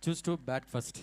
choose to bat first.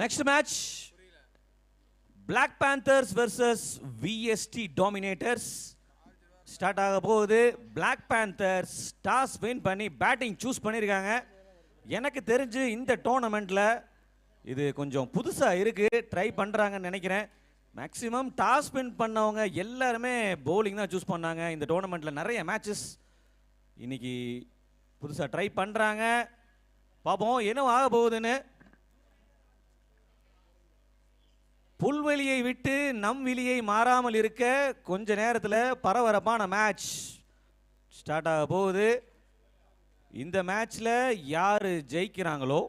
Next match, Black Panthers versus VST Dominators. Start ஆக போகுது. Black Panthers toss win பண்ணி batting choose பண்ணியிருக்காங்க. எனக்கு தெரிஞ்சு இந்த டோர்னமெண்ட்டில் இது கொஞ்சம் புதுசாக இருக்குது, ட்ரை பண்ணுறாங்கன்னு நினைக்கிறேன். மேக்ஸிமம் டாஸ் வின் பண்ணவங்க எல்லாருமே பவுலிங் தான் சூஸ் பண்ணாங்க. இந்த டோர்னமெண்ட்டில் நிறைய மேட்சஸ் இன்னைக்கு புதுசாக ட்ரை பண்ணுறாங்க. பாப்போம் என்ன ஆக போகுதுன்னு. புல்வெளியை விட்டு நம் வெளியை மாறாமல் இருக்க கொஞ்ச நேரத்தில் பரபரப்பான மேட்ச் ஸ்டார்ட் ஆக போகுது. இந்த மேட்ச்ல யாரு ஜெயிக்கிறாங்களோ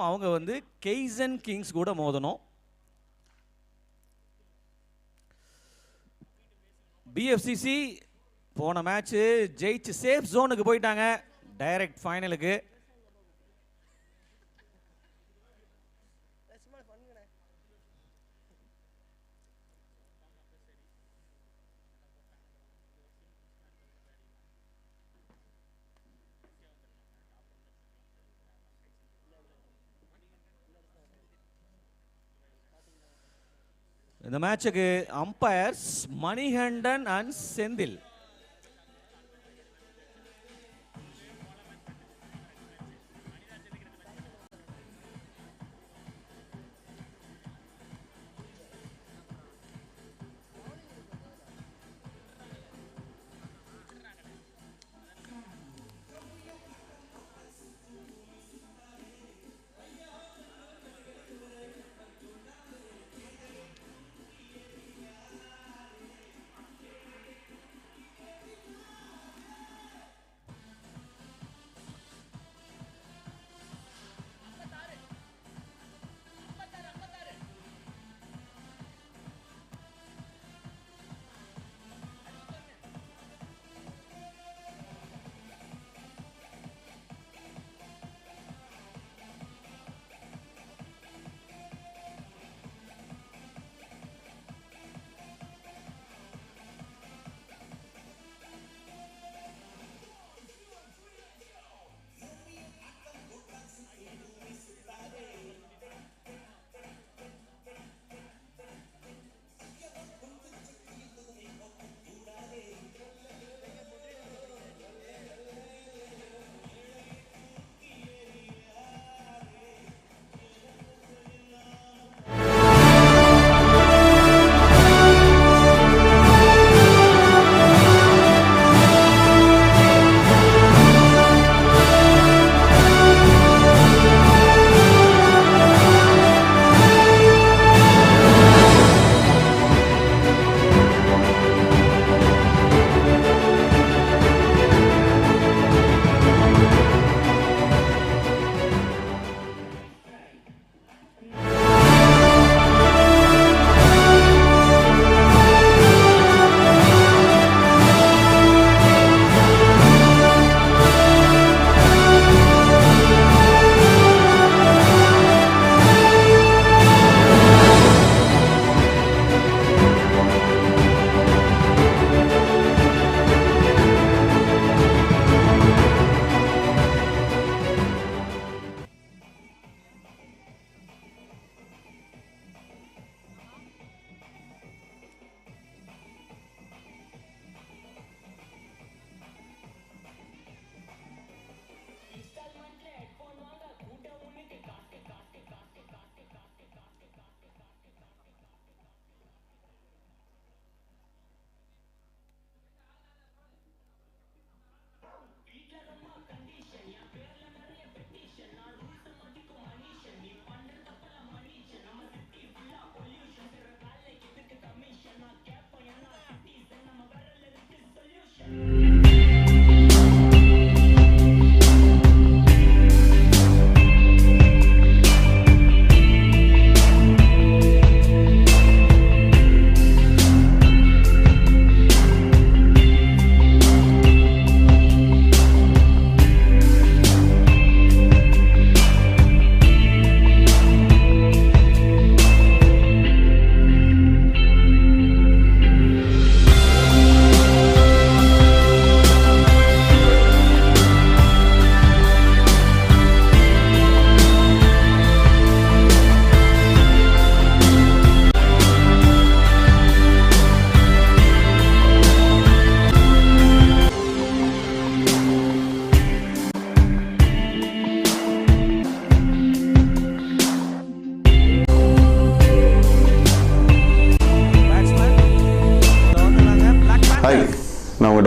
அவங்க வந்து கெய்சன் கிங்ஸ் கூட மோதணும். பிஎஃப்சிசி போன மேட்ச் ஜெயிச்சு சேஃப் ஜோனுக்கு போயிட்டாங்க, டைரக்ட் ஃபைனலுக்கு. இந்த மேட்சுக்கு umpires Manikandan and Senthil.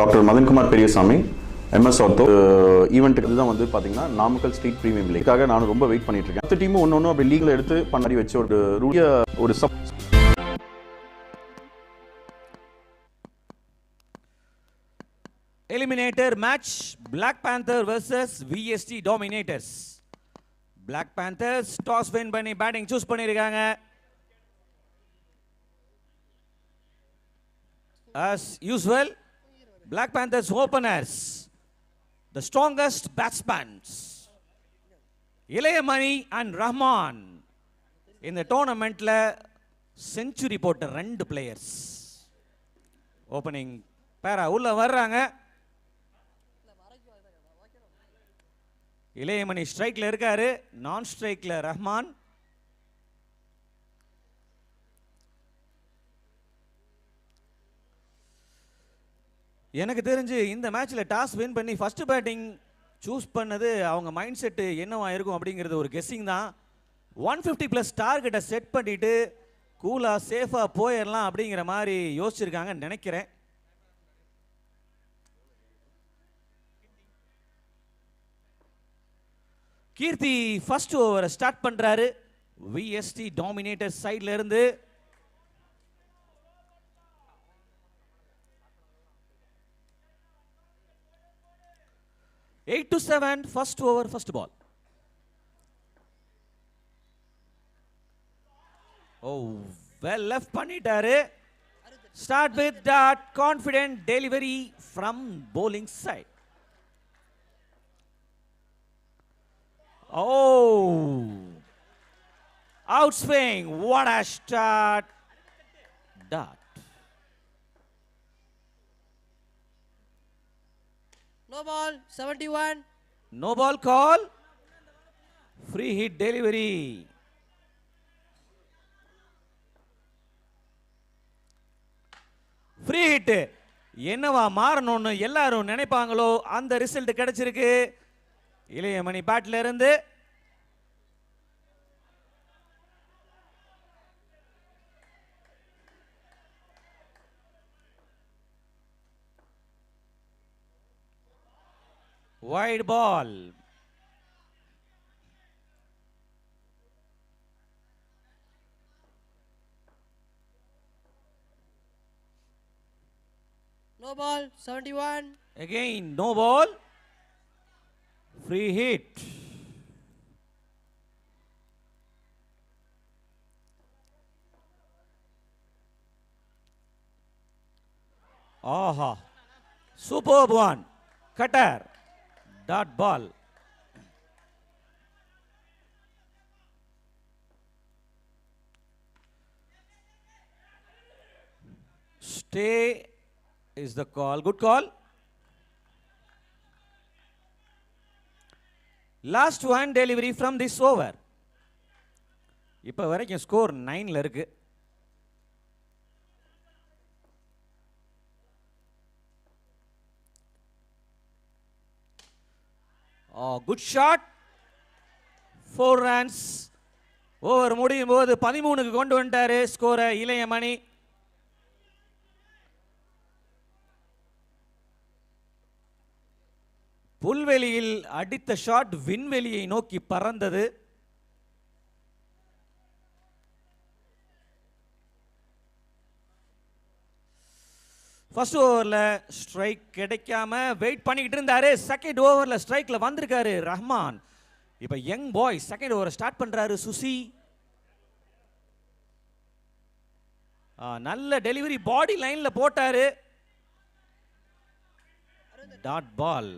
Doctor Madhankumar Periyasamy MS ortho ஈவெண்ட்டுக்கு தான் வந்து பார்த்தீங்கன்னா நாமக்கல் ஸ்ட்ரீட் ப்ரீமியம் லீக்காக நான் ரொம்ப வெயிட் பண்ணிட்டு இருக்கேன். 10 டீமும் ஒன்று அப்படி லீக்ல எடுத்து பண்ணி வச்சு ஒரு Eliminator match Black Panther versus VST Dominators. Black Panthers toss win பண்ணி batting choose பண்ணிருக்காங்க. As usual, Black Panthers openers, the strongest batsmen, Ilayamani and Rahman. In the tournament la century போட்ட 2 players. Opening para உள்ள வர்றாங்க. இளையமணி ஸ்ட்ரைக்ல இருக்காரு, நான் ஸ்ட்ரைக்ல ரஹ்மான். எனக்கு தெரிஞ்சு இந்த மேட்ச்ல டாஸ் வின் பண்ணி ஃபர்ஸ்ட் பேட்டிங் சூஸ் பண்ணது அவங்க மைண்ட் செட் என்னவா இருக்கும் அப்படிங்கிறது ஒரு கெஸ்ஸிங் தான். 150+ டார்கெட்டை செட் பண்ணிட்டு கூலா சேஃபா போயிடலாம் அப்படிங்கிற மாதிரி யோசிச்சிருக்காங்கன்னு நினைக்கிறேன். கீர்த்தி ஃபர்ஸ்ட் ஓவரை ஸ்டார்ட் பண்றாரு விஎஸ்டி டாமினேட்டர் சைட்ல இருந்து. Eight to 7 first over first ball. Oh, well left பண்ணிட்டாரு. Start with that confident delivery from bowling side. Oh, outswing, what a start. Dot. No ball, 71. No ball call. Free hit delivery. Free hit. என்னவா மாறணும்னு எல்லாரும் நினைப்பாங்களோ அந்த result கிடைச்சிருக்கு. இளையமணி பேட்ல இருந்து wide ball. No ball, 71. Again, no ball. Free hit. Aha. Superb one. Cutter. Dot ball. Stay is the call. Good call. Last one delivery from this over. இப்போ வரைக்கும் score 9ல இருக்கு. Good shot. 4 runs. Over முடியும் போது 13க்கு கொண்டு வந்துட்டாரு ஸ்கோரை இளையமணி. புல்வெளியில் அடித்த shot விண்வெளியை நோக்கி பறந்தது. ஃபர்ஸ்ட் ஓவர்ல ஸ்ட்ரைக் கிடைக்காம வெயிட் பண்ணிக்கிட்டு இருந்தாரு. செகண்ட் ஓவர்ல ஸ்ட்ரைக்ல வந்திருக்காரு ரஹ்மான். இப்ப young boy second over start பண்றாரு சுசி. நல்ல டெலிவரி பாடி லைன்ல போட்டாரு. Dot ball.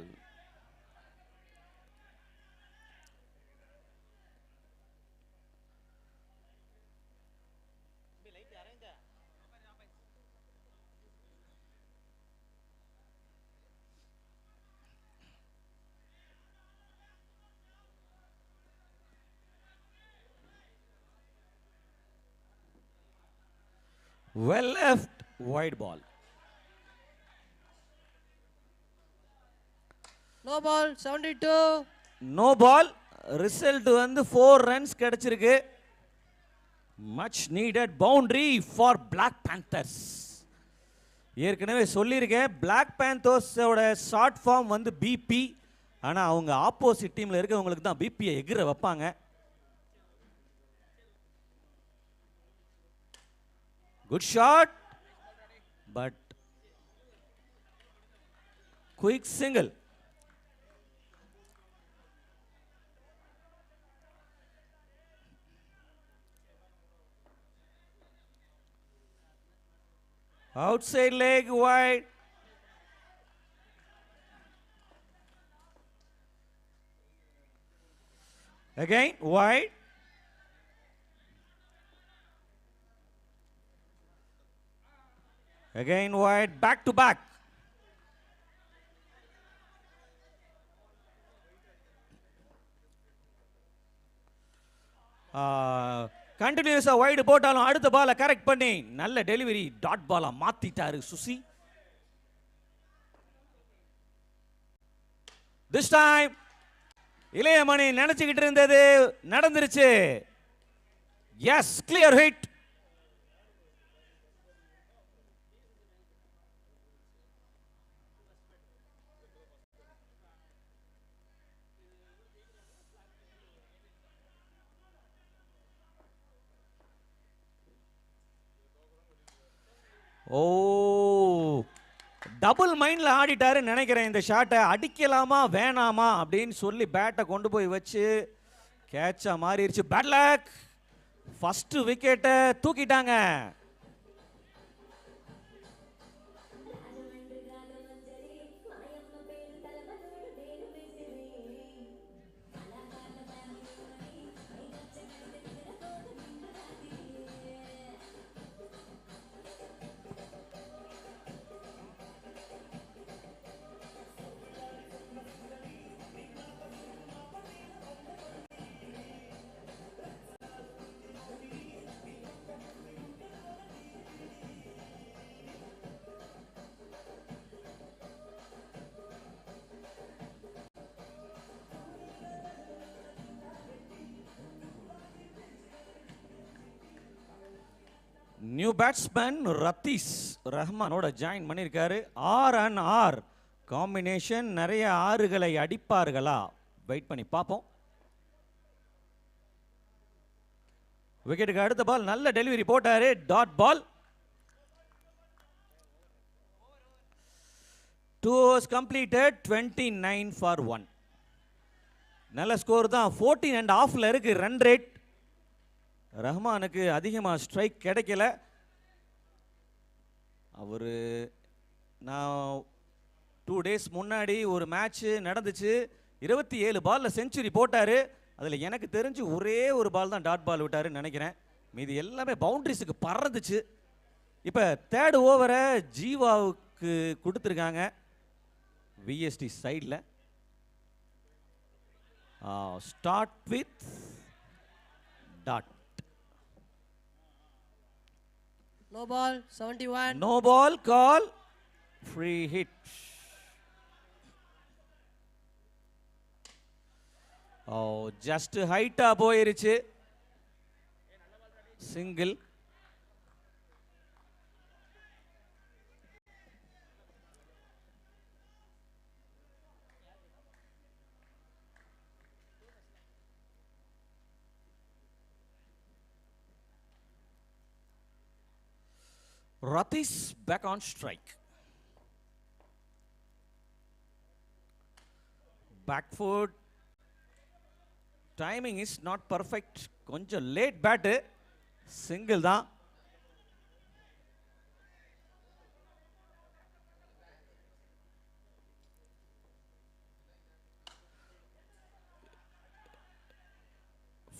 Well left, wide ball. No ball, 72. No ball. Result வந்து 4 runs கிடைச்சிருக்கு. Much needed boundary for Black Panthers. ஏற்கனவே சொல்லியிருக்கேன் பிளாக் பேந்தர்ஸோட ஷார்ட் ஃபார்ம் வந்து பிபி. ஆனால் அவங்க ஆப்போசிட் டீமில் இருக்கவங்களுக்கு தான் பிபியை எகிர வைப்பாங்க. Good shot, but quick single. Outside leg wide. Again wide. Again wide, back to back. கண்டினியூஸா வைடு போட்டாலும் அடுத்த பாலை கரெக்ட் பண்ணி நல்ல டெலிவரி டாட் பாலா மாத்திட்டாரு சுசி. திஸ் டைம் இளையமணி நினைச்சுக்கிட்டு இருந்தது நடந்துருச்சு. Yes, clear hit. Oh, double மைண்ட்ல ஆடிட்டாரு நினைக்கிறேன். இந்த ஷாட்டை அடிக்கலாமா வேணாமா அப்படின்னு சொல்லி பேட்டை கொண்டு போய் வச்சு கேட்சா மாறிடுச்சு. பேட் லக், ஃபர்ஸ்ட் விக்கெட்டை தூக்கிட்டாங்க. நியூ பேட்ஸ்மேன் ரத்தீஸ் ரஹ்மானோட ஜாயின் பண்ணியிருக்காரு. R&R combination. நிறைய ஆறுகளை அடிப்பார்களா? வெயிட் பண்ணி பார்ப்போம். விக்கெட்டுக்கு அடுத்த பால் நல்ல டெலிவரி போட்டாரு, dot ball. 2 overs completed, 29 for 1. நல்ல ஸ்கோர் தான். 14.5 இருக்கு ரன் ரேட். ரஹ்மானுக்கு அதிகமாக ஸ்ட்ரைக் கிடைக்கல. அவர் நான் 2 days முன்னாடி ஒரு மேட்ச் நடந்துச்சு, 27 பாலில் செஞ்சுரி போட்டார். அதில் எனக்கு தெரிஞ்சு ஒரே ஒரு பால் தான் டாட் பால் விட்டாருன்னு நினைக்கிறேன். மீதி எல்லாமே பவுண்டரிஸுக்கு பறந்துச்சு. இப்போ தேர்ட் ஓவரை ஜீவாவுக்கு கொடுத்துருக்காங்க விஎஸ்டி சைடில். Start with dot. No ball, 71. No ball, call, free hit. Just height போயிருச்சு. Single. Rathis back on strike. Back foot. Timing is not perfect. கொஞ்சம் லேட் பேட்டு. சிங்கிள் தான்.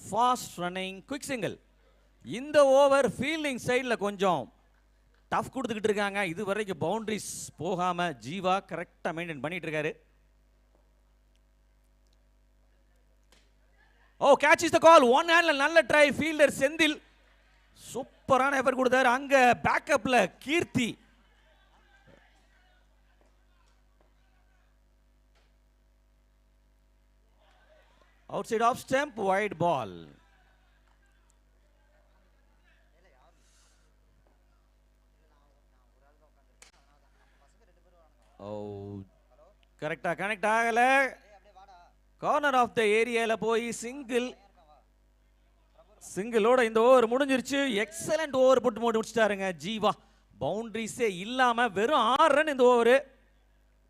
Fast running quick single. இந்த over fielding சைடில் கொஞ்சம் tough கொடுத்துக்கிட்டு இருக்காங்க. இது வரைக்கும் பவுண்டரிஸ் போகாம ஜீவா கரெக்டா மெயின்டைன் பண்ணிட்டு இருக்காரு. Oh, catch is the call. One ஹேண்ட்ல நல்ல ட்ரை. ஃபீல்டர் செந்தில் சூப்பரான எஃபர்ட் கொடுத்தாரு. அங்க பேக்கப்ல Keerthi. Outside off stump, wide ball. கரெக்டா கனெக்ட் ஆகல. கார்னர் ஆஃப் த ஏரியால போய் சிங்கிளோட இந்த ஓவர் முடிஞ்சிருச்சு. எக்ஸலண்ட் ஓவர் போட்டு முடிச்சிட்டாருங்க ஜீவா. பவுண்டரிஸே இல்லாம வெறும் 6 ரன் இந்த ஓவர்.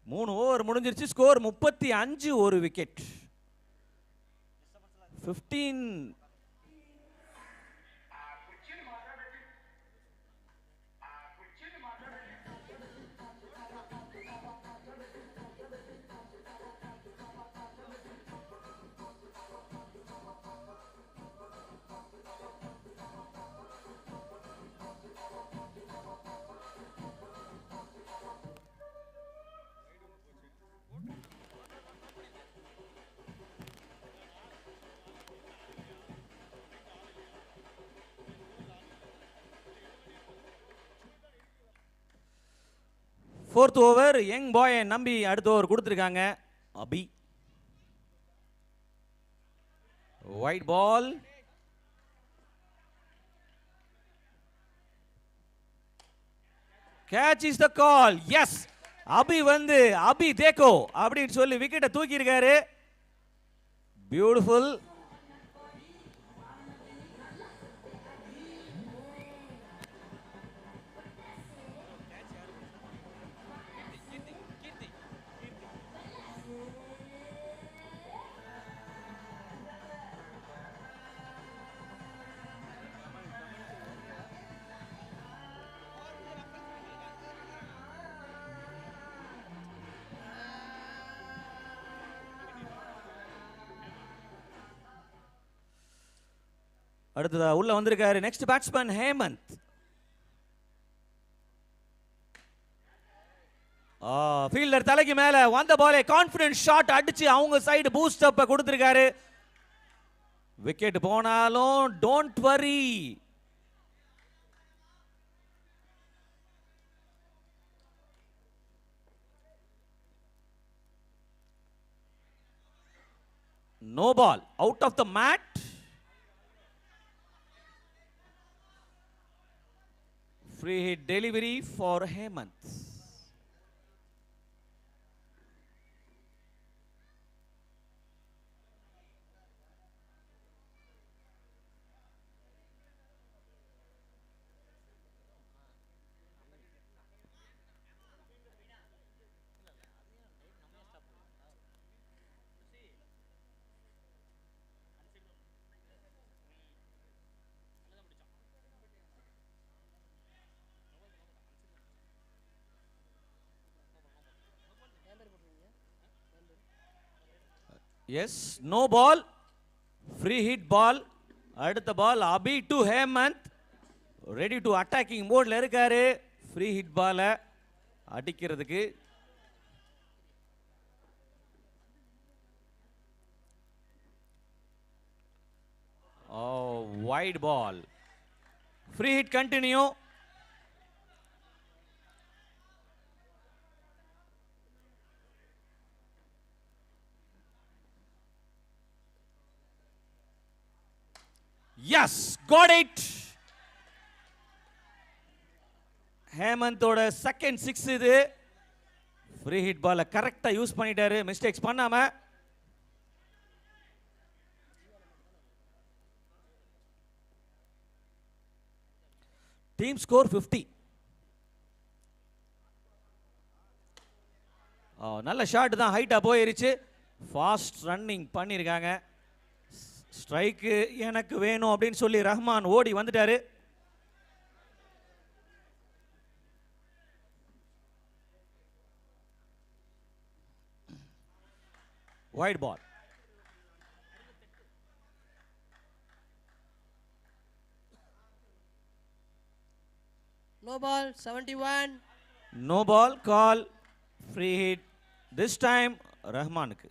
3 ஓவர் முடிஞ்சிருச்சு. ஸ்கோர் 35, ஒரு விக்கெட். 15 4th ஓவர் யங் பாயை நம்பி அடுத்த ஓவர் கொடுத்துருக்காங்க Abhi. Wide ball. Catch is the call. Yes, Abhi தேக்கோ அப்படின்னு சொல்லி விக்கெட்டை தூக்கி இருக்காரு. பியூட்டிஃபுல். அடுத்ததா உள்ள வந்திருக்காரு நெக்ஸ்ட் பேட்ஸ்மேன் ஹேமந்த். ஃபீல்டர் தலைக்கு மேல வந்த பாலே கான்ஃபிடன்ஸ் ஷாட் அடிச்சு அவங்க சைடு பூஸ்ட் அப் கொடுத்திருக்காரு. விக்கெட் போனாலும் don't worry. No ball, out of the mat. Free hit delivery for Hemant. Yes, no ball, free hit ball. அடுத்த பால் Abhi to Hemanth. Ready to attacking மோட்ல இருக்காரு. ஃப்ரீ ஹிட் பால அடிக்கிறதுக்கு. Wide ball. Free hit continue. Yes, got it. ஹேமந்தோட second 6 இது. Free hit பால கரெக்டா use பண்ணிட்டாரு, மிஸ்டேக்ஸ் பண்ணாம. Team score 50. நல்ல ஷாட் தான், ஹைட்டா போயிருச்சு. ஃபாஸ்ட் ரன்னிங் பண்ணிருக்காங்க. ஸ்ட்ரைக்கு எனக்கு வேணும் அப்படின்னு சொல்லி ரஹ்மான் ஓடி வந்துட்டாரு. Wide ball. No ball, 71. No ball, call, free hit. This time ரஹ்மானுக்கு.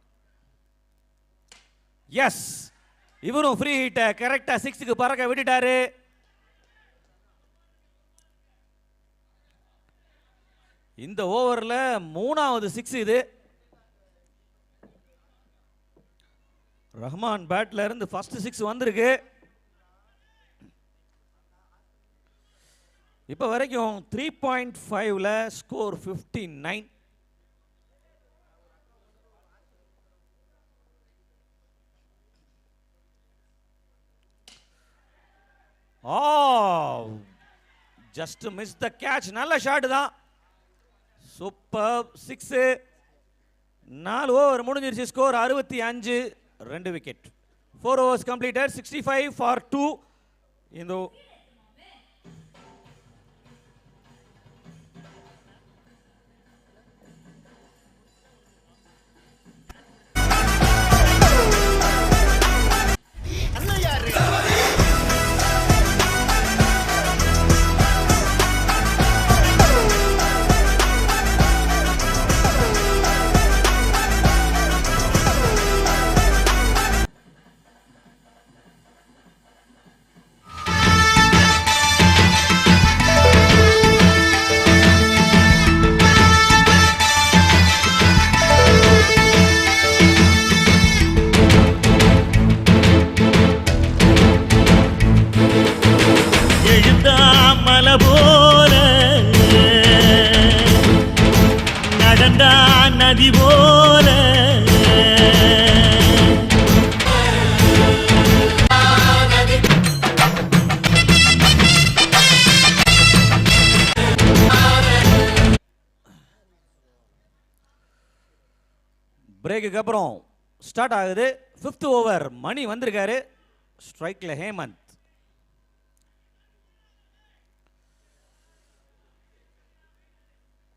எஸ், இவரும் ஃப்ரீ ஹிட்ட கரெக்டா 6க்கு பறக்க விட்டுட்டாரு. இந்த ஓவர்ல 3வது 6 இது. ரஹ்மான் பேட்ல இருந்து ஃபர்ஸ்ட் 6 வந்திருக்கு. இப்ப வரைக்கும் 3.5ல score 59. Oh, just missed the catch. நல்ல ஷாட் தான். சூப்பர் 6. 4 ஓவர் முடிஞ்சிருச்சு. Score 65, 2 wicket. 4 overs completed, 65 for 2. இந்த போல நடந்தா நதி போல பிரேக்குக்கு அப்புறம் ஸ்டார்ட் ஆகுது. 5th ஓவர் மணி வந்திருக்காரு. ஸ்ட்ரைக்ல ஹேமந்த்.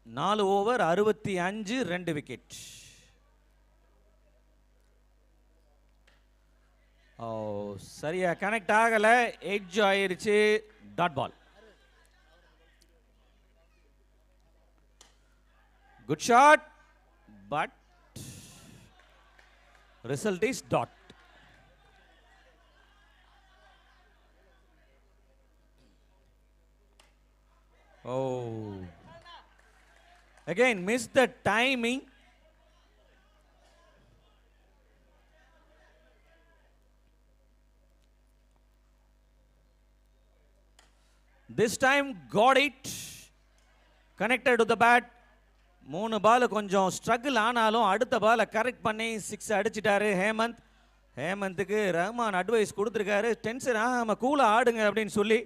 நாலு ஓவர் 65, 2 விக்கெட். சரியா கனெக்ட் ஆகல, எட்ஜ் ஆயிருச்சு. Dot ball. Good shot, but result is dot. Again, missed the timing. This time got it. Connected to the bat. 3 பால் கொஞ்சம் ஸ்ட்ரகிள் ஆனாலும் அடுத்த பாலை கரெக்ட் பண்ணி 6 அடிச்சிட்டாரு ஹேமந்த். ஹேமந்துக்கு ரஹ்மான் அட்வைஸ் கொடுத்துருக்காரு, டென்ஷன் ஆகாம கூலா ஆடுங்க அப்படின்னு சொல்லி.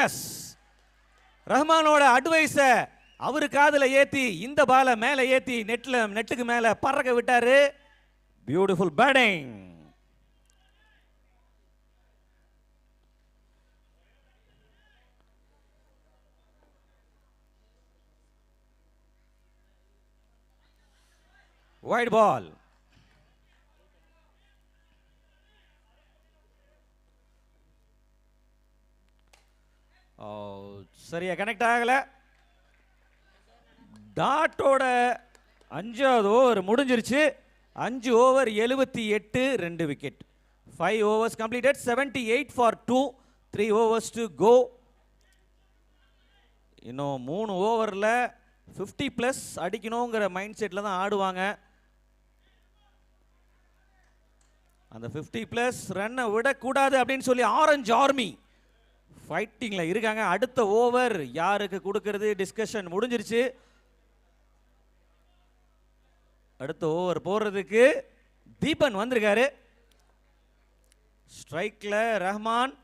எஸ், ரஹ்மானோட அட்வைஸ அவரு காதுல ஏத்தி இந்த பால மேல ஏத்தி நெட்டுக்கு மேல பறக்க விட்டாரு. Beautiful batting. Wide ball. சரியா கனெக்ட் ஆகல. டாட்டோட 5வது ஓவர் முடிஞ்சிருச்சு. 5 over 78, 2 wicket. 5 overs completed, 78 for 2, 3 overs to go. இன்னும் 3 ஓவரில் 50+ அடிக்கணுங்கிற மைண்ட் செட்டில் தான் ஆடுவாங்க. அந்த 50+ ரன்னை விடக்கூடாது அப்படின்னு சொல்லி ஆரஞ்சு ஆர்மி ஃபைட்டிங்ல இருக்காங்க. அடுத்த ஓவர் யாருக்கு கொடுக்கிறது டிஸ்கஷன் முடிஞ்சிருச்சு. அடுத்த ஓவர் போடுறதுக்கு தீபன் வந்திருக்காரு. ஸ்ட்ரைக்ல ரஹ்மான்.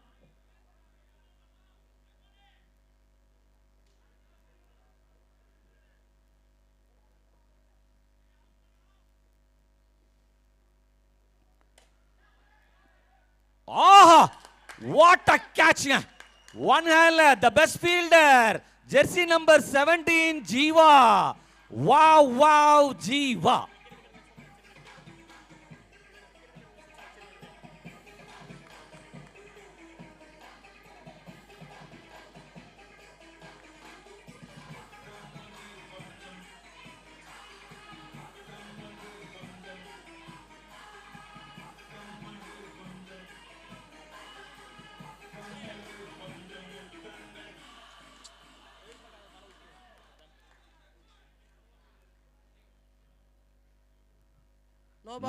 ஆஹா, வாட் அ கேட்ச்ங்க. One handler, the best fielder, jersey number 17, Jeeva. Wow, wow, Jeeva.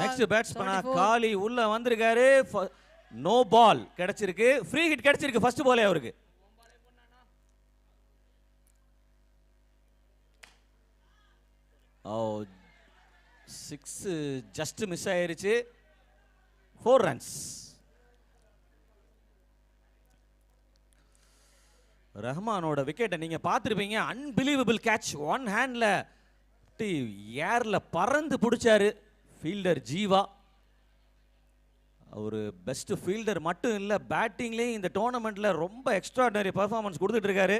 Next பேட்ஸ்மேனா காலி உள்ள வந்திருக்காரு. நோ பால் கிடைச்சிருக்கு. ஃப்ரீ ஹிட் கிடைச்சிருக்கு ஃபர்ஸ்ட் பாலே அவருக்கு. ஓ 6 ஜஸ்ட் மிஸ் ஆயிருச்சு. 4 runs. ரஹ்மானோட விக்கெட்டை நீங்க பார்த்துருப்பீங்க. அன்பிலீவபிள் கேட்ச், ஒன் ஹேண்ட்ல ஏர்ல பறந்து பிடிச்சாரு ஃபீல்டர் ஜீவா. ஒரு பெஸ்ட் ஃபீல்டர் மட்டும் இல்லை, பேட்டிங்லேயும் இந்த டோர்னமெண்ட்ல ரொம்ப எக்ஸ்ட்ராடனரி பர்ஃபார்மன்ஸ் கொடுத்துட்டு இருக்காரு.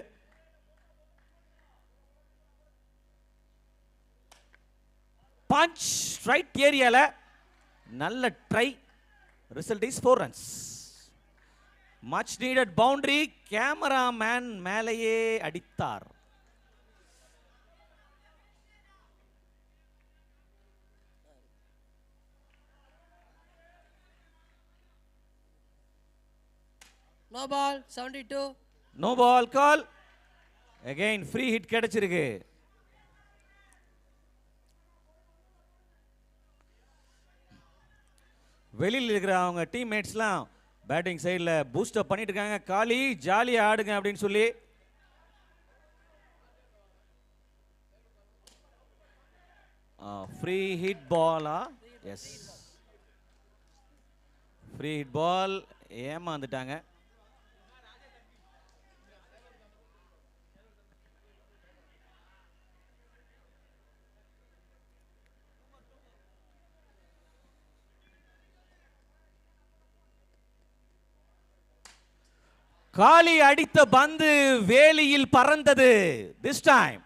பஞ்ச் ஸ்ட்ரைட் ஏரியால நல்ல try. Result is 4 runs. Much needed boundary. Cameraman மேலேயே அடித்தார். No ball, 72. நோ பால் கால். அகைன் ஃப்ரீ ஹிட் கிடைச்சிருக்கு. வெளியில் இருக்கிற அவங்க டீம்மேட்ஸ்லாம் பேட்டிங் சைடில் பூஸ்ட் அப் பண்ணிட்டு இருக்காங்க. காலி ஜாலியாக ஆடுங்க அப்படின்னு சொல்லி. ஃப்ரீ ஹிட் பாலா? Yes, free hit ball. ஏமாந்துட்டாங்க. காலி அடித்த பந்து வேலியில் பறந்தது. This time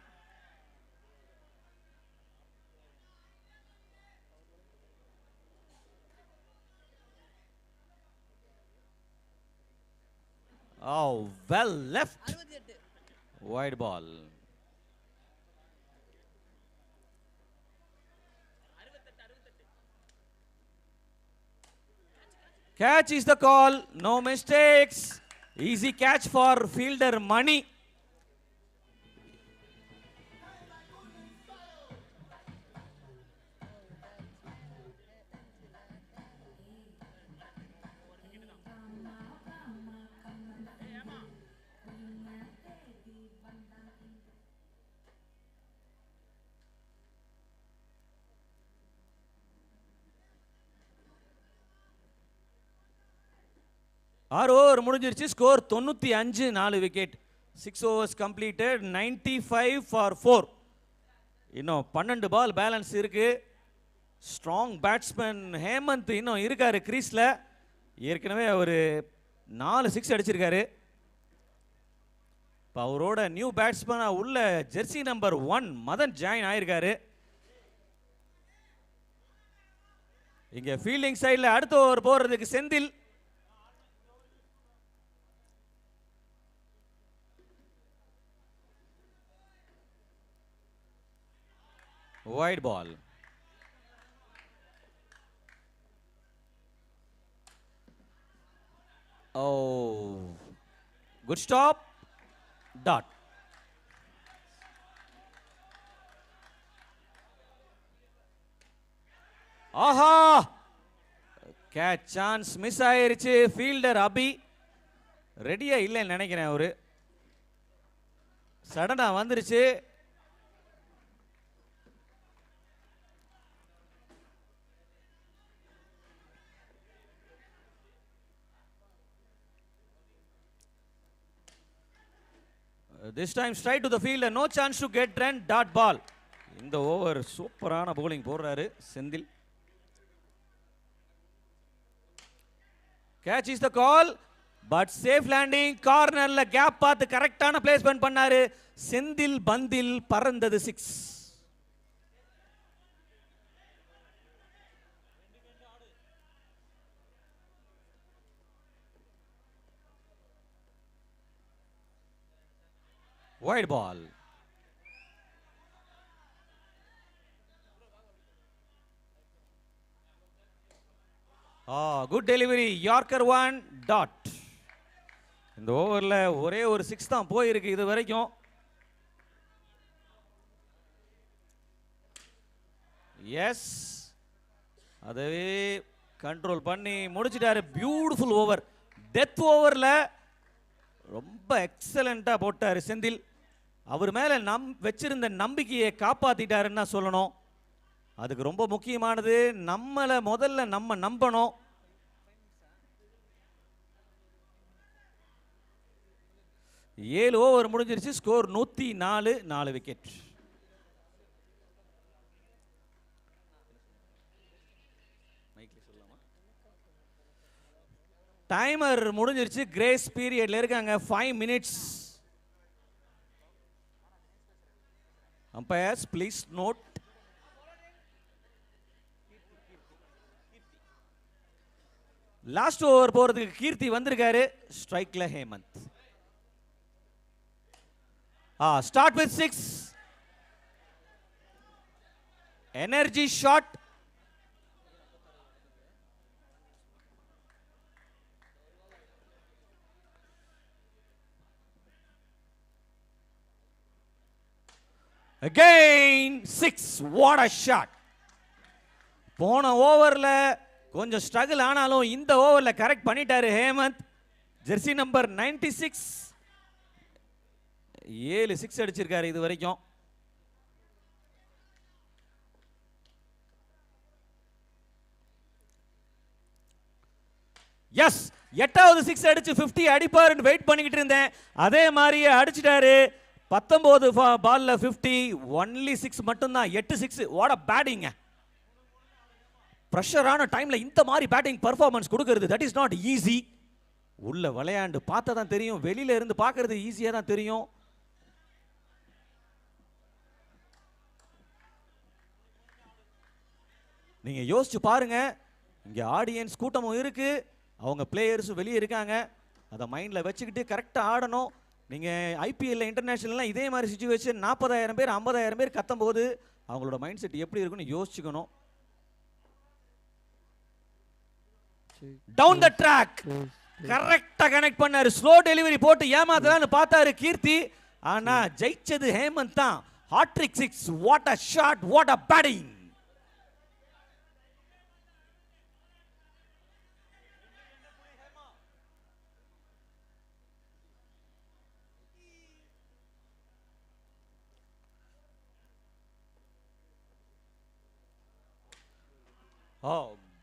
well left. Wide ball. Catch is the call. No mistakes. Easy catch for fielder Mani. ஆறு ஓவர் முடிஞ்சிருச்சு. Score 95, 4 wicket. 6 overs completed, 95 for 4. இன்னும் 12 பால் பேலன்ஸ் இருக்கு. ஸ்ட்ராங் பேட்ஸ்மேன் ஹேமந்த் இன்னும் இருக்காரு கிரீஸ்ல. ஏற்கனவே அவர் 4 6 அடிச்சிருக்காரு. இப்போ அவரோட நியூ பேட்ஸ்மேனா உள்ள ஜெர்சி நம்பர் 1 மதன் ஜாயின் ஆயிருக்காரு. இங்க ஃபீல்டிங் சைடில் அடுத்த ஓவர் போறதுக்கு Senthil. Wide ball. Oh, good stop. Dot. ஆஹா, கேட்ச் சான்ஸ் மிஸ் ஆயிருச்சு. ஃபீல்டர் அபி ரெடியா இல்லைன்னு நினைக்கிறேன். அவரு சடனா வந்துருச்சு. This time straight to the fielder, no chance to get run. Dot ball. இந்த ஓவர் சூப்பரான bowling போடுறாரு Senthil. Catch is the call, but safe landing. கார்னர்ல கேப் பார்த்து கரெக்டான பிளேஸ்மென்ட் பண்ணாரு செந்தில். பந்தில் பறந்தது 6. Wide ball. Good delivery. Yorker 1. Dot. இந்த ஓவர்ல ஒரே ஒரு 6 தான் போயிருக்கு இது வரைக்கும். எஸ், அதவே கண்ட்ரோல் பண்ணி முடிச்சிட்டாரு. Beautiful over. டெத் ஓவர்ல ரொம்ப எக்ஸலண்டா போட்டாரு செந்தில். அவர் மேலே வச்சிருந்த நம்பிக்கையை காப்பாற்றிட்டாருன்னு தான் சொல்லணும். அதுக்கு ரொம்ப முக்கியமானது நம்மளை முதல்ல நம்ம நம்பணும். ஏழு ஓவர் முடிஞ்சிருச்சு. Score 104, 4 wicket. டைமர் முடிஞ்சிருச்சு. கிரேஸ் பீரியட்ல இருக்காங்க. 5 minutes. Umpires please note. Last over போறதுக்கு கீர்த்தி வந்திருக்காரு. ஸ்ட்ரைக்ல Hemanth. Start with 6. Energy shot. Again 6. What a shot. போன ஓவர்ல கொஞ்சம் ஸ்ட்ரகிள் ஆனாலும் இந்த ஓவர்ல கரெக்ட் பண்ணிட்டாரு ஹேமந்த். Jersey number 96. 7 6 அடிச்சிருக்காரு இது வரைக்கும். எஸ், 8வது 6 அடிச்சு 50 அடிப்பாருன்னு வெயிட் பண்ணிக்கிட்டு இருந்தேன். அதே மாதிரியே அடிச்சிட்டாரு. 19 பால்ல 50, ஒன்லி 6 மட்டும்தான். 8 6. What a batting. ப்ரெஷரான டைம்ல இந்த மாதிரி பேட்டிங் பர்ஃபார்மன்ஸ் கொடுக்கிறது தட் இஸ் நாட் ஈஸி. உள்ள விளையாண்டு பார்த்தா தான் தெரியும், வெளியில இருந்து பார்க்கறது ஈஸியா தான் தெரியும். நீங்க யோசிச்சு பாருங்க, இங்க ஆடியன்ஸ் கூட்டமும் இருக்கு, அவங்க பிளேயர்ஸும் வெளியே இருக்காங்க. அதை மைண்ட்ல வச்சுக்கிட்டு கரெக்டா ஆடணும். நீங்க ஐபிஎல்ல இன்டர்நேஷனல்லாம் இதே மாதிரி சிச்சுவேஷன் 40,000 பேர் 50,000 பேர் கத்தும் போது அவங்களோட மைண்ட் செட் எப்படி இருக்குன்னு யோசிச்சுக்கணும். டவுன் த ட்ராக் கரெக்டா கனெக்ட் பண்ணாரு. ஸ்லோ டெலிவரி போட்டு ஏமாத்தலாம்னு பார்த்தாரு கீர்த்தி. ஆனா ஜெயிச்சது ஹேமந்த் தான். Hattrick 6. What a shot, what a batting.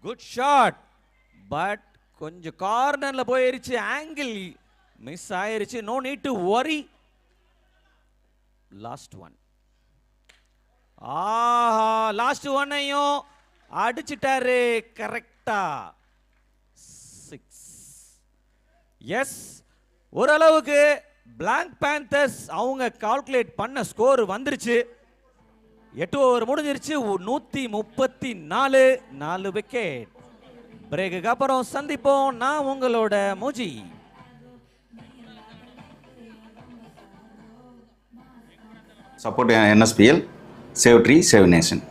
Good shot. But கொஞ்சம் கார்னர்ல போயிருச்சு. ஆங்கிள் மிஸ் ஆயிருச்சு. No need to worry. Last one. Last ஒன்னையும் அடிச்சிட்டாரு கரெக்டா. 6. எஸ், ஓரளவுக்கு பிளாக் பேந்தர்ஸ் அவங்க கால்குலேட் பண்ண ஸ்கோர் வந்துருச்சு. 8 ஓவர் முடிஞ்சிருச்சு. 134, 4 விக்கெட். பிரேக்குக்கு அப்புறம் சந்திப்போம். நான் உங்களோட Mooji. Support NSPL, save tree save nation.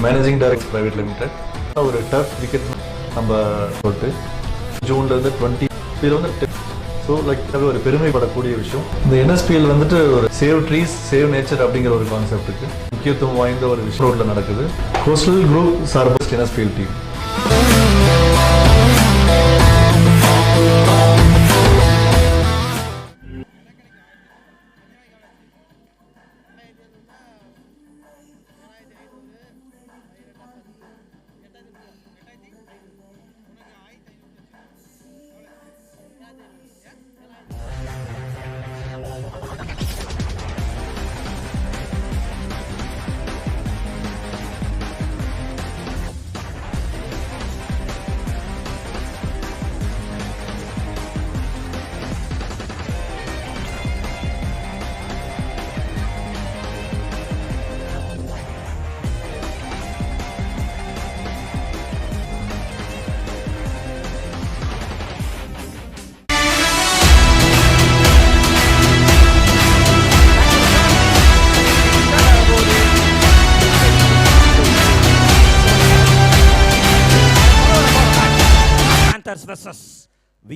Managing director private limited. ஒரு டஃப் விக்கெட் நம்ம போட்டு ஜூன்லேருந்து 20 இதில் வந்து ஸோ லைக் அது ஒரு பெருமைப்படக்கூடிய விஷயம். இந்த NSPL வந்துட்டு ஒரு சேவ் ட்ரீஸ் சேவ் நேச்சர் அப்படிங்கிற ஒரு கான்செப்டுக்கு முக்கியத்துவம் வாய்ந்த ஒரு விஷயம் ரோட்டில் நடக்குது. கோஸ்டல் குரூப் சார்பஸ்ட் NSPL team.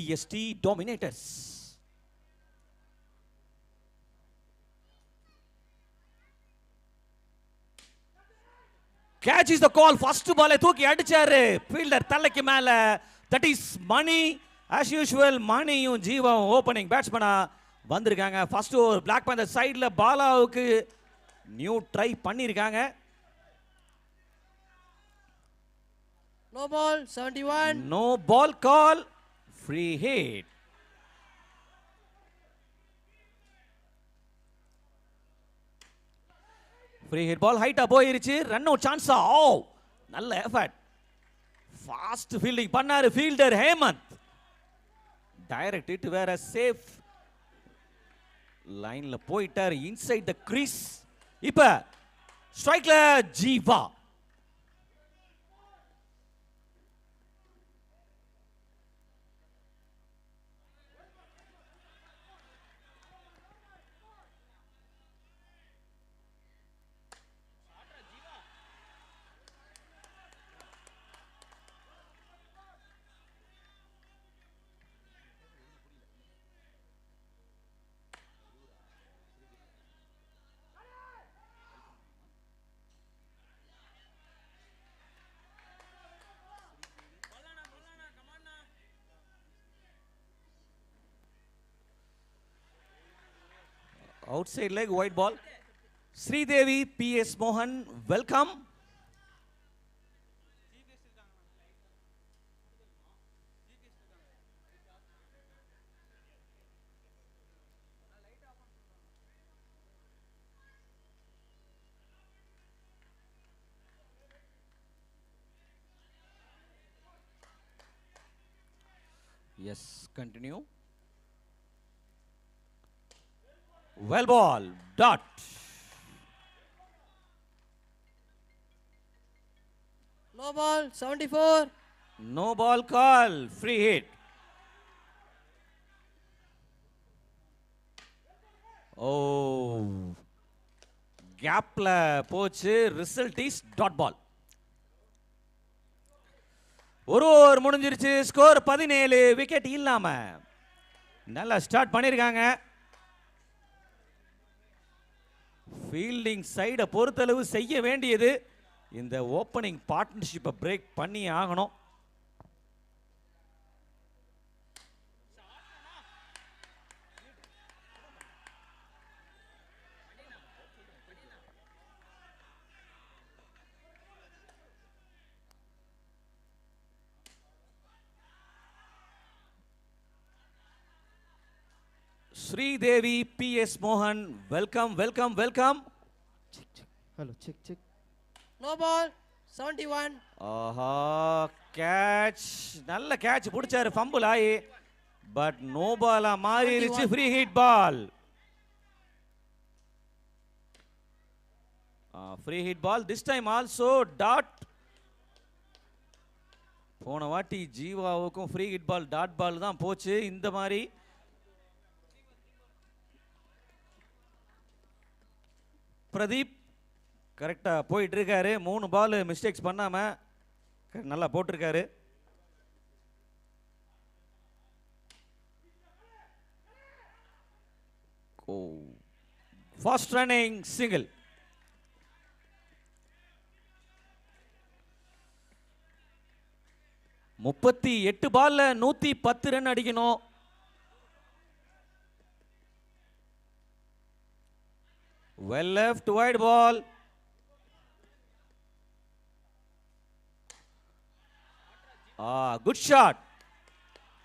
VST Dominators. Catch is the call. First ball தூக்கி அடிச்சாரு ஃபீல்டர் தலைக்கு மேல. That is Mani. As usual மணியும் ஜீவாவும் ஓபனிங் பேட்ஸ்மேனா வந்திருக்காங்க. ஃபர்ஸ்ட் ஓவர் Black Panther சைடுல பாலாவுக்கு நியூ ட்ரை பண்ணிருக்காங்க. No ball, 71. No ball call. Free hit. Free hit ball height போயிருச்சு. Run out சான்ஸா? ஓ நல்ல எஃபர்ட். ஃபாஸ்ட் ஃபீல்டிங் பண்ணாரு ஃபீல்டர் ஹேமந்த். டைரக்ட் இட் வேற சேஃப் லைன்ல போயிட்டார் இன்சைட் த கிரீஸ். இப்ப ஸ்ட்ரைக்ல Jeeva. Outside leg, white ball. Sridevi, PS Mohan, welcome. Yes, continue. Well ball, dot. No ball, 74. No ball call, free hit. Oh, gapla போச்சு. Result is dot ball. ஒரு over முடிஞ்சிருச்சு. Score 17. Wicket இல்லாம நல்லா start பண்ணிருக்காங்க. Fielding சைடை பொறுத்தளவு செய்ய வேண்டியது இந்த ஓப்பனிங் பார்ட்னர்ஷிப்பை பிரேக் பண்ணி ஆகணும். Sridevi, PS Mohan, welcome, welcome, welcome. Hello, check. No ball, 71. ஆஹா, கேட்ச் நல்ல கேட்ச் பிடிச்சாரு ஃபம்பிள் ஆகி. பட் நோ பாலா மாறிடுச்சு. Free hit ball. Free hit ball. This time also dot. போன வாட்டி ஜீவாவுக்கும் free hit ball dot ball தான் போச்சு. இந்த மாதிரி பிரதீப் கரெக்டா போயிட்டு இருக்காரு. 3 பால் மிஸ்டேக்ஸ் பண்ணாம நல்லா போட்டிருக்காரு. Fast running single. முப்பத்தி 8 பால்ல 110 ரன் அடிக்கணும். Well left, wide ball. Good shot.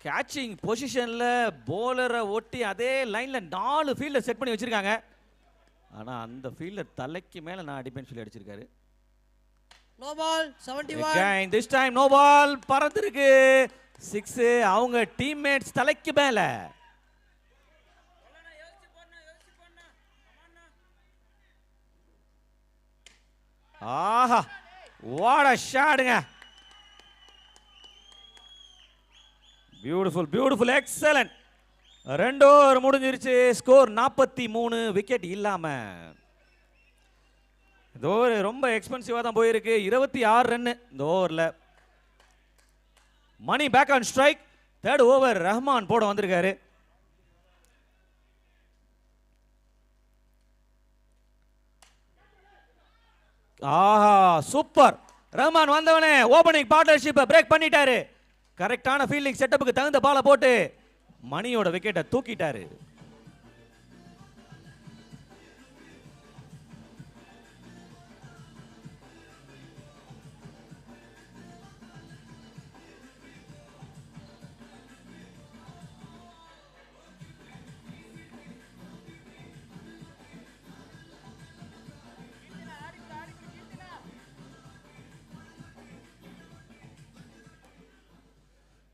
Catching பொசிஷன்ல bowler ஒட்டி அதே லைன்ல 4 ஃபீல்டர் செட் பண்ணி வச்சிருக்காங்க. ஆனா அந்த ஃபீல்டர் தலைக்கு மேல நான் அடிப்பேன்னு சொல்லி அடிச்சிருக்காரு. No ball, 71. Again, this time no ball. பறந்திருக்கு 6. அவங்க டீம்மேட்ஸ் தலைக்கு மேல. ஆஹா, வாட் a ஷாட்ங்க. Beautiful, beautiful, excellent. 2 ஓவர் முடிஞ்சிருச்சு. ஸ்கோர் 43. விக்கெட் இல்லாம. இந்த ஓவர் ரொம்ப எக்ஸ்பென்சிவா தான் போயிருக்கு. 26 ரன் இந்த ஓவர்ல. Mani back on strike. Third over Rahman போட வந்திருக்காரு. ஆஹா சூப்பர். ரஹ்மான் வந்தவனே ஓபனிங் பார்ட்னர்ஷிப்பை பிரேக் பண்ணிட்டாரு. கரெக்டான ஃபீல்டிங் செட்டப்புக்கு தகுந்த பாலை போட்டு மணியோட விக்கெட்டை தூக்கிட்டாரு.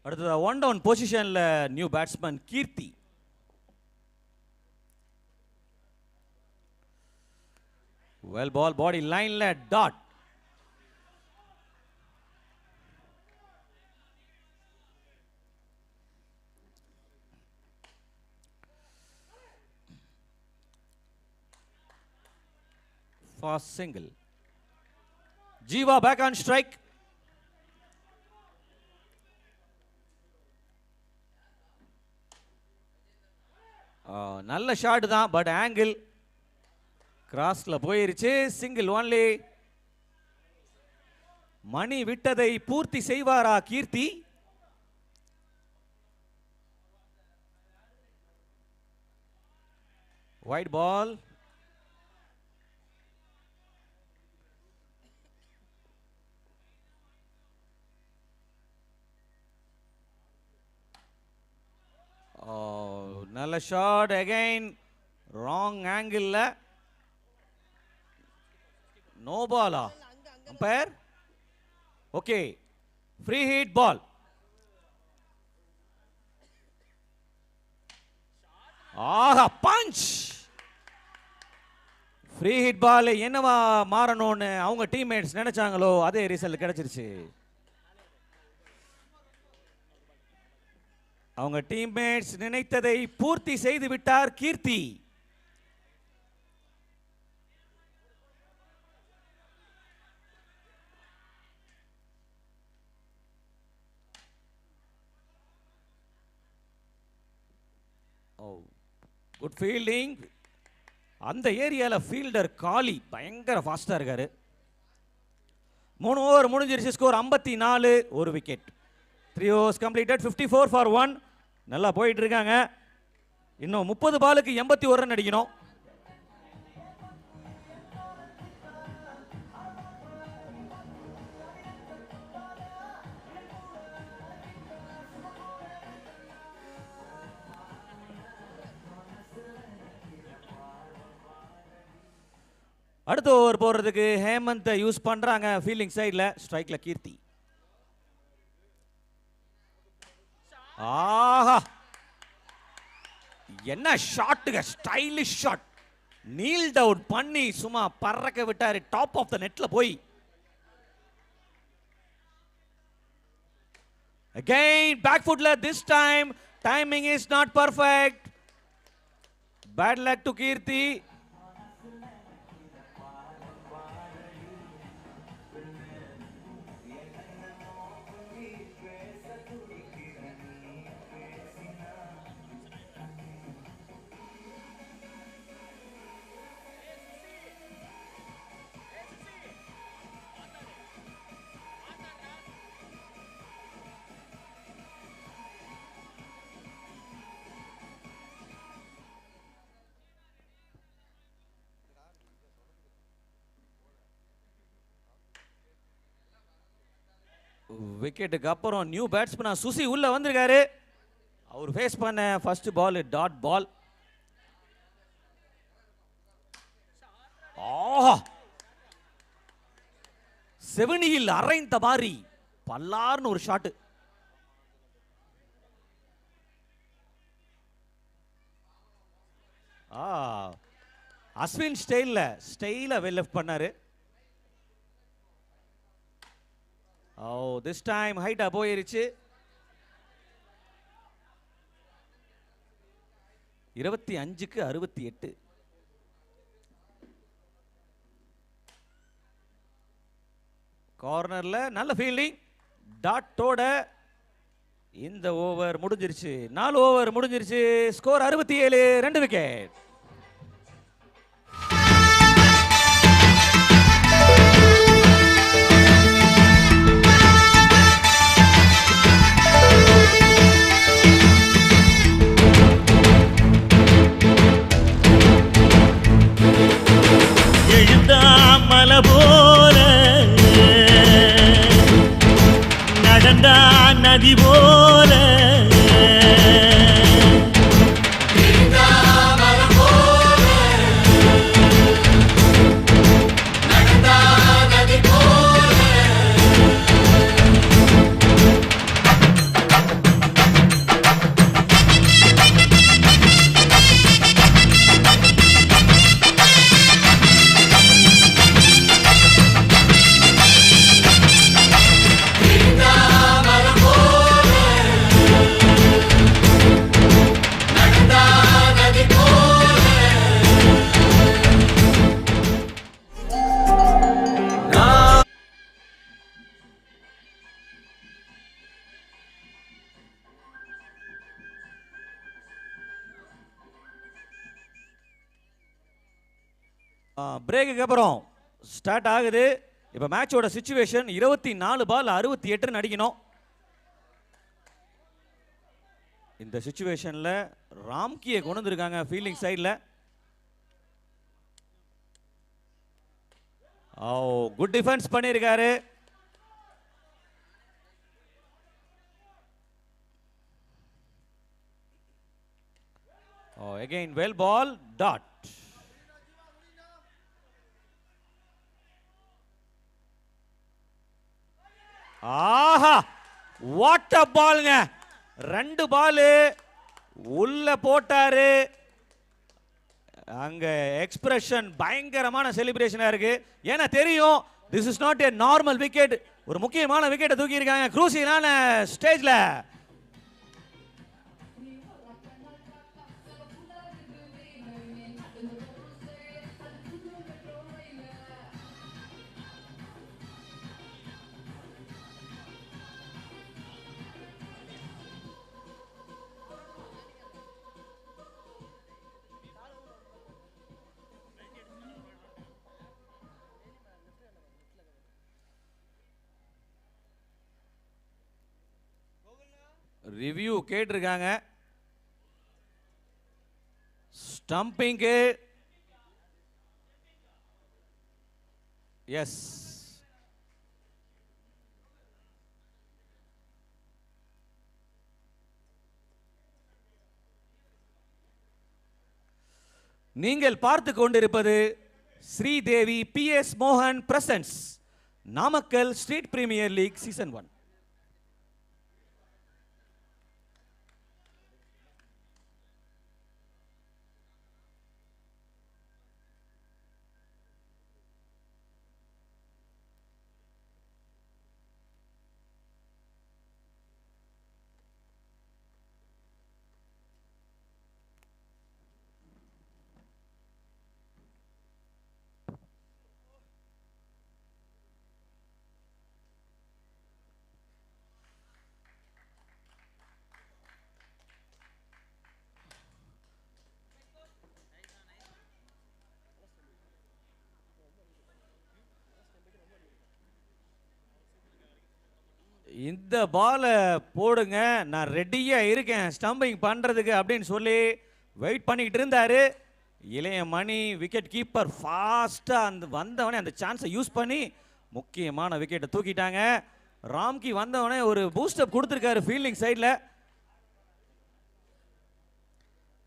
அடுத்தது 1 டவுன் பொசிஷன்ல new batsman Keerthi. Well ball body லைன்ல dot. Fast single. Jeeva back on strike. நல்ல ஷாட் தான், பட் ஆங்கிள் கிராஸ்ல போயிருச்சு. Single only. மணி விட்டதை பூர்த்தி செய்வாரா கீர்த்தி? Wide ball. நல்ல shot again wrong angle. No பாலா umpire? Okay, free hit ball. ஆஹா பஞ்ச். ஃப்ரீ ஹிட் பால் என்னவா மாறணும்னு அவங்க டீம்மேட்ஸ் நினைச்சாங்களோ அதே ரிசல்ட் கிடைச்சிருச்சு. அவங்க டீம்மேட்ஸ் நினைத்ததை பூர்த்தி செய்து விட்டார் கீர்த்தி. Good fielding. அந்த ஏரியால ஃபீல்டர் காலி பயங்கர ஃபாஸ்டா இருக்காரு. 3 ஓவர் முடிஞ்சிருச்சு. ஸ்கோர் 54, ஒரு விக்கெட். 3 overs completed, 54 for 1. நல்லா போயிட்டு இருக்காங்க. இன்னும் 30 பாலுக்கு 81 ரன் அடிக்கணும். அடுத்த ஓவர் போறதுக்கு ஹேமந்த் யூஸ் பண்றாங்க ஃபீல்டிங் சைடுல. ஸ்ட்ரைக்ல கீர்த்தி. ஆஹா என்ன ஷாட்டுங்க, ஸ்டைலிஷ் ஷாட். நீல் டவுன் பண்ணி சும்மா பறக்க விட்டாரு டாப் ஆஃப் த நெட்ல போய். Again back footல, this time timing is not perfect. Bad luck to Kirti. விக்கெட்டுக்கு அப்புறம் நியூ பேட்ஸ்மேன் சுசி உள்ள வந்திருக்காரு. அவர் ஃபேஸ் பண்ண ஃபர்ஸ்ட் பால் டாட் பால். ஆஹா செவனியில் அரைந்த மாதிரி பல்லார்னு ஒரு ஷாட். அஸ்வின் ஸ்டைல வெல் லெஃப்ட் பண்ணாரு. this time height போயிருச்சு. 25க்கு 68. கார்னர்ல நல்ல ஃபீல்டிங். டாட்டோட இந்த ஓவர் முடிஞ்சிருச்சு. 4 ஓவர் முடிஞ்சிருச்சு. Score 67, 2 wicket. எழுந்தாமல போல நடந்தா நதி போல பிரேக்குக்கு அப்புறம் ஸ்டார்ட் ஆகுது. இப்போ மேட்சோட சிச்சுவேஷன் 24 பால் 68 அடிக்கணும். இந்த சிச்சுவேஷன்ல ராம்கியை கொண்டு வந்திருக்காங்க ஃபீல்டிங் சைடில். குட் டிஃபென்ஸ் பண்ணியிருக்காரு. Again well ball dot. ஆஹா, வாட் அ பால்ங்க. 2 பால் உள்ள போட்டாரு. அங்க எக்ஸ்பிரஷன் பயங்கரமான செலிப்ரேஷனா இருக்கு. ஏன்னா தெரியும் this is not a normal wicket. ஒரு முக்கியமான விக்கெட்டை தூக்கி இருக்காங்க குரூசியலான ஸ்டேஜ்ல. ரிவ்யூ கேட்டிருக்காங்க. ஸ்டம்பிங்கு எஸ். நீங்கள் பார்த்து கொண்டிருப்பது ஸ்ரீதேவி PS மோகன் presents Namakkal street premier league season 1. இந்த பாலை போடுங்க, நான் ரெடியாக இருக்கேன் ஸ்டம்பிங் பண்ணுறதுக்கு அப்படின்னு சொல்லி வெயிட் பண்ணிக்கிட்டு இருந்தார். இளைய மணி விக்கெட் கீப்பர் ஃபாஸ்ட்டாக வந்தவனே அந்த சான்ஸை யூஸ் பண்ணி முக்கியமான விக்கெட்டை தூக்கிட்டாங்க. ராம்கி வந்தவனே ஒரு பூஸ்டப் கொடுத்துருக்காரு ஃபீல்டிங் சைடில்.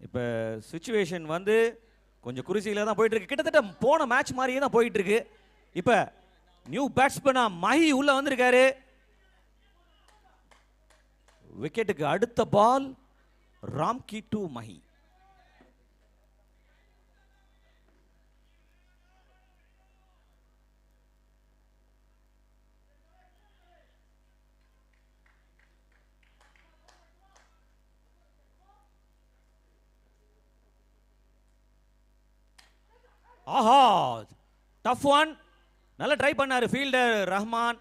இப்போ சுச்சுவேஷன் கொஞ்சம் குருசியில் தான் போயிட்டு இருக்கு. கிட்டத்தட்ட போன மேட்ச் மாதிரியே தான் போயிட்டு இருக்கு. இப்போ நியூ பேட்ஸ்மேனா மஹி உள்ள வந்திருக்காரு. விக்கெட்டுக்கு அடுத்த பால் ராம்கி டு மஹி. ஆஹா, டஃப் ஒன். நல்லா ட்ரை பண்ணாரு fielder Rahman.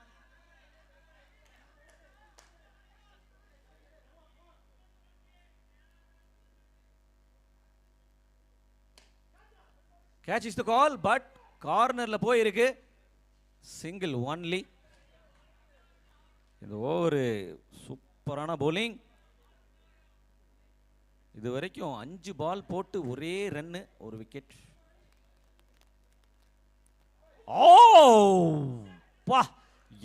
Catch is the call, but கார்னர்ல போயிருக்கு. Single only. இந்த ஓவர் சூப்பரான bowling. இது வரைக்கும் 5 பால் போட்டு ஒரே ரன்னு, ஒரு விக்கெட். ஓ பா,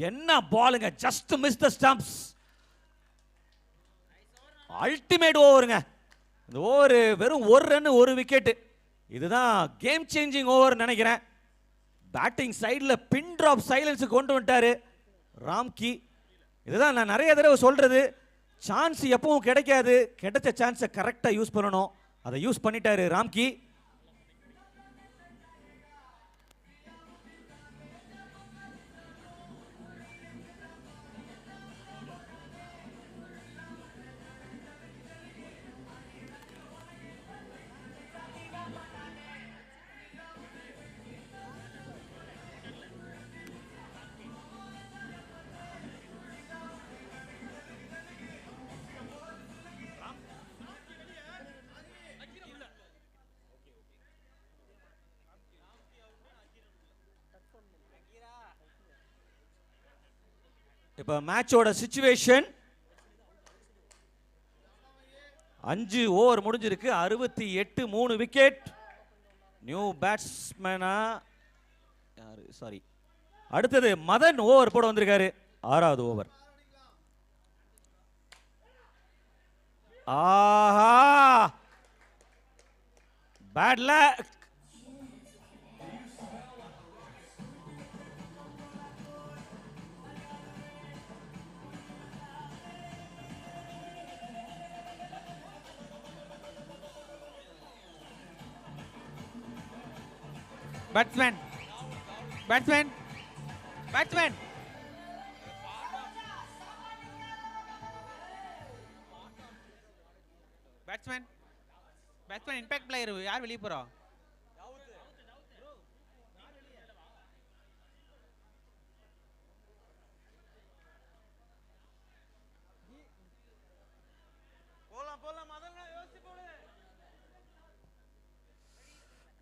என்ன பாலுங்க, just miss the stumps. Ultimate ஓவருங்க. இந்த ஓவர் வெறும் ஒரு ரன் ஒரு விக்கெட். இதுதான் கேம் சேஞ்சிங் ஓவர் நினைக்கிறேன். பேட்டிங் சைடில் பின் டிராப் சைலன்ஸ் கொண்டு வந்துட்டாரு ராம்கி. இதுதான் நான் நிறைய தடவை சொல்றது, சான்ஸ் எப்பவும் கிடைக்காது, கிடைச்ச சான்ஸை கரெக்டாக யூஸ் பண்ணணும். அதை யூஸ் பண்ணிட்டாரு ராம்கி. இப்போ மேட்சோட சிச்சுவேஷன் 5 ஓவர் முடிஞ்சிருக்கு. 68, 3 விக்கெட். நியூ பேட்ஸ்மேனா யாரு, சாரி, அடுத்தது மதன் ஓவர் போட வந்திருக்காரு. 6வது ஓவர். ஆஹா, bad luck. Batsman, batsman, batsman. Batsman, batsman impact player. யார் வெளிய போறா?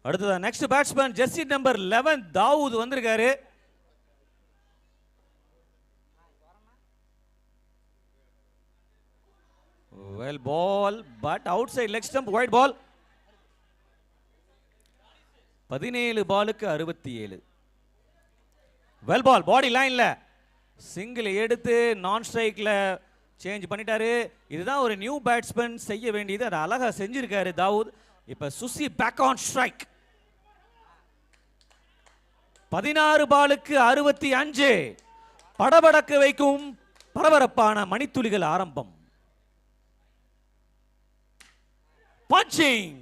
அடுத்ததா next batsman jersey number 11 Dawood வந்திருக்காரு. Well ball, but outside leg stump, wide ball. 17 பாலுக்கு 67. வெல் பால், பாடி லைன்ல சிங்கிள் எடுத்து நான் ஸ்ட்ரைக்ல சேஞ்ச் பண்ணிட்டாரு. இதுதான் ஒரு நியூ பேட்ஸ்மேன் செய்ய வேண்டியது, அதை அழகா செஞ்சிருக்காரு தாவூத். இப்ப சுசி பேக் ஆன் ஸ்ட்ரைக். 16 பாலுக்கு 65. படபடக்க வைக்கும் பரபரப்பான மணித்துளிகள் ஆரம்பம். பஞ்சிங்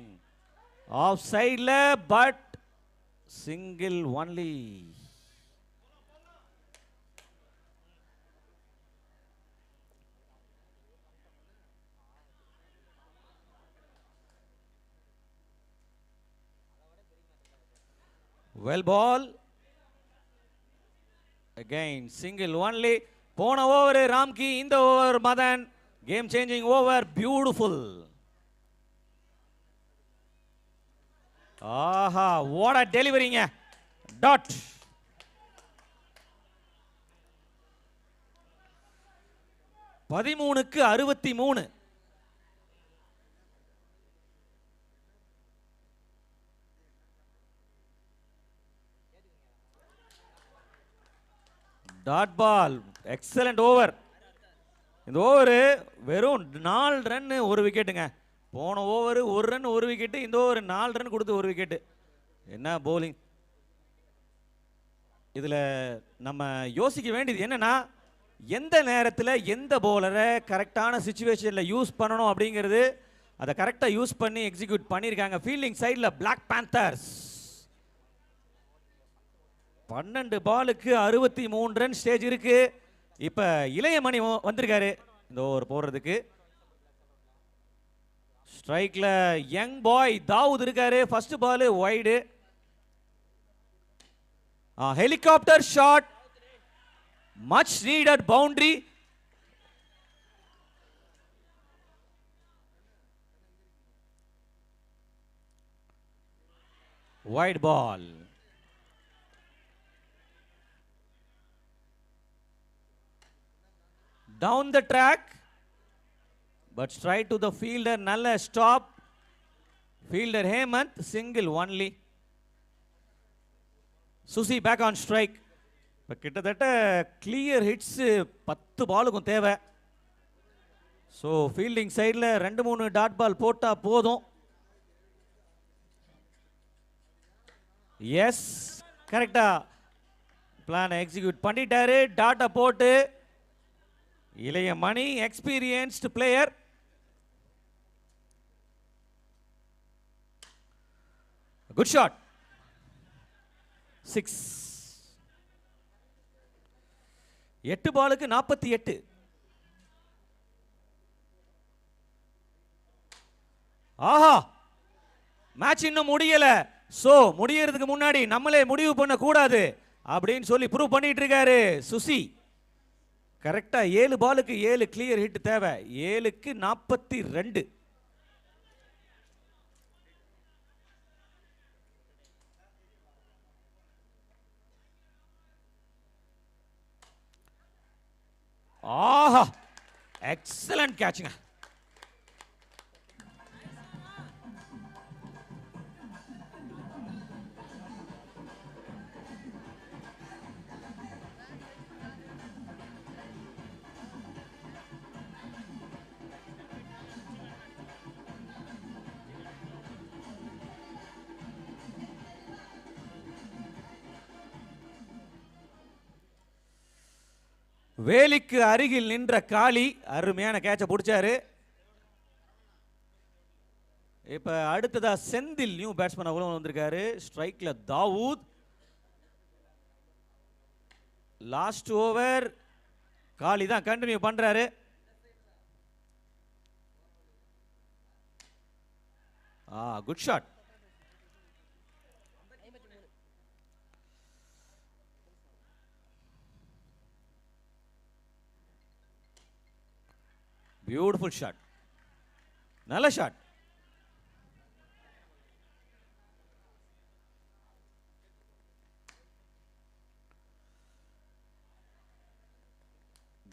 ஆஃப் சைட்ல, but single only. Well ball, again single only. போன ஓவர் ராம்கி, இந்த over Madhan. Game changing over, beautiful. ஆஹா, வாட் a டெலிவரிங்க. டாட். பதிமூணுக்கு 63. Dot ball, excellent over. இந்த ஓவர் வெறும் 4 ரன் ஒரு விக்கெட்டுங்க. போன ஓவர் 1 ரன் 1 விக்கெட்டு, இந்த ஓவர் 4 ரன் கொடுத்து 1 விக்கெட்டு. என்ன போலிங். இதில் நம்ம யோசிக்க வேண்டியது என்னன்னா, எந்த நேரத்தில் எந்த போலரை கரெக்டான சுச்சுவேஷனில் யூஸ் பண்ணணும் அப்படிங்கிறது, அதை கரெக்டாக யூஸ் பண்ணி எக்ஸிக்யூட் பண்ணியிருக்காங்க. ஃபீல்டிங் சைடில் பிளாக் பேந்தர்ஸ் 12 பாலுக்கு 63 ரன் ஸ்டேஜ் இருக்கு. இப்ப இளையமணி வந்திருக்காரு இந்த ஓவர் போடுறதுக்கு. ஸ்ட்ரைக்ல யங் பாய் தாவூத் இருக்காரு. First ball wide. Helicopter shot, much needed boundary. Wide ball. Down the track, but straight to the fielder. Nalla stop. Fielder Hemant, single only. Susi back on strike. இப்போ கிட்டத்தட்ட clear hits 10 பாலுக்கும் தேவை. So fielding சைடில் 2-3 dot ball போட்டால் போதும். S, கரெக்டாக பிளானை execute பண்ணிட்டாரு. டாட்டை போட்டு இளைய Mani, experienced player. Good shot. 6. 8 பாலுக்கு 48. ஆஹா, மேட்ச் இன்னும் முடியல. சோ முடியறதுக்கு முன்னாடி நம்மளே முடிவு பண்ண கூடாது அப்படின்னு சொல்லி ப்ரூவ் பண்ணிட்டு இருக்காரு சுசி. கரெக்டா 7 பாலுக்கு 7 கிளியர் ஹிட் தேவை. 7க்கு 42. ஆஹா, எக்ஸலன்ட் கேட்சுங்க. வேலிக்கு அருகில் நின்ற காளி அருமையான கேட்சை பிடிச்சாரு. இப்ப அடுத்ததா செந்தில் நியூ பேட்ஸ்மேன் அவ்வளவு வந்திருக்காரு. ஸ்ட்ரைக்ல தாவூத். லாஸ்ட் ஓவர் காளி தான் கண்டினியூ பண்றாரு. Good shot. Beautiful shot. நல்ல shot.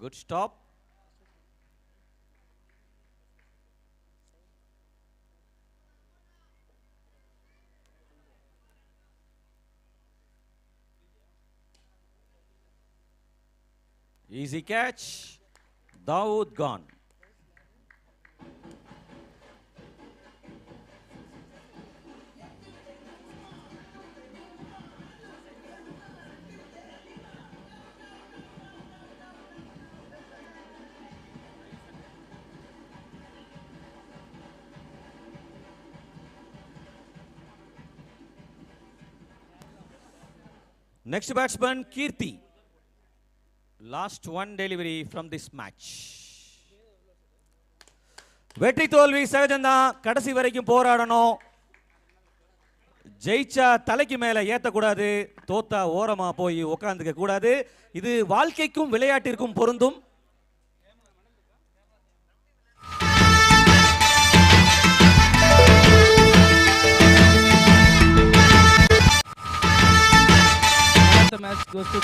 Good stop. Easy catch. Dawood gone. Next batsman Kirti. Last one delivery from this match. வெற்றி தோல்வி சகஜம்தான். கடைசி வரைக்கும் போராடணும். ஜெயிச்சா தலைக்கு மேல ஏத்தக்கூடாது, தோத்தா ஓரமா போய் உட்கார்ந்துக்க கூடாது. இது வாழ்க்கைக்கும் விளையாட்டிற்கும் பொருந்தும். The match goes to